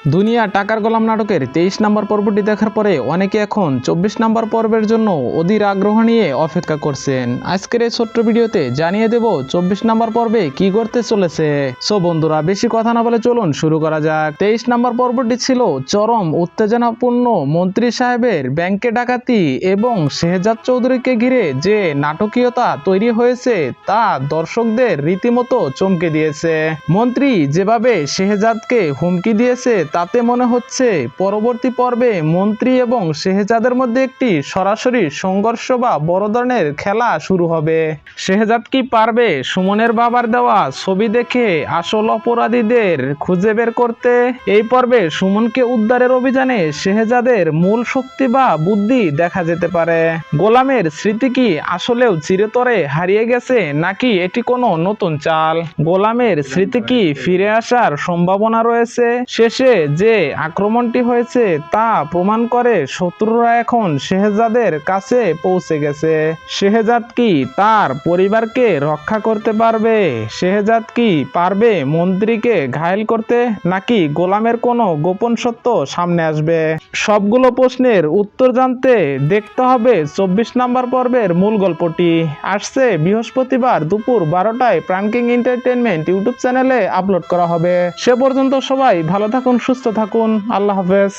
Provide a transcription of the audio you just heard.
দুনিয়া টাকার গোলাম নাটকের 23 নম্বর পর্বটি দেখার পরে অনেকে এখন 24 নম্বর পর্বের জন্য অধীর আগ্রহ নিয়ে অপেক্ষা করছেন। আজকের এই ছোট্ট ভিডিওতে জানিয়ে দেব 24 নম্বর পর্বে কি করতে চলেছে। সো বন্ধুরা, বেশি কথা না বলে চলুন শুরু করা যাক। 23 নম্বর পর্বটি ছিল চরম উত্তেজনাপূর্ণ। মন্ত্রী সাহেবের ব্যাংকে ডাকাতি এবং শেহজাদ চৌধুরীকে ঘিরে যে নাটকীয়তা তৈরি হয়েছে তা দর্শকদের রীতিমতো চমকে দিয়েছে। মন্ত্রী যেভাবে শেহজাদকে হুমকি দিয়েছে তাতে মনে হচ্ছে পরবর্তী পর্বে মন্ত্রী এবং শেহজাদের মধ্যে একটি সরাসরি সংঘর্ষ বা বড় ধরনের খেলা শুরু হবে। শেহজাদ কি পারবে সুমনের বাবার দেওয়া ছবি দেখে আসল অপরাধীদের খুঁজে বের করতে? এই পর্বে সুমনকে উদ্ধারের অভিযানে শেহজাদের মূল শক্তি বা বুদ্ধি দেখা যেতে পারে। গোলামের স্মৃতি কি আসলেও চিরতরে হারিয়ে গেছে নাকি এটি কোনো নতুন চাল? গোলামের স্মৃতি কি ফিরে আসার সম্ভাবনা রয়েছে? শেষে যে আক্রমণটি হয়েছে তা প্রমাণ করে শত্রুরা এখন শেহজাদের কাছে পৌঁছে গেছে। শেহজাদ কি তার পরিবারকে রক্ষা করতে পারবে? শেহজাদ কি পারবে মন্ত্রীকে ঘায়েল করতে নাকি গোলামের কোনো গোপন সত্য সামনে আসবে? সবগুলো প্রশ্নের উত্তর জানতে দেখতে হবে 24 নম্বর পর্বের মূল গল্পটি। আসছে বৃহস্পতিবার দুপুর 12টায় প্রাণকিং এন্টারটেইনমেন্ট ইউটিউব চ্যানেলে আপলোড করা হবে। সে পর্যন্ত সবাই ভালো থাকুন, সুস্থ থাকুন। আল্লাহ হাফেজ।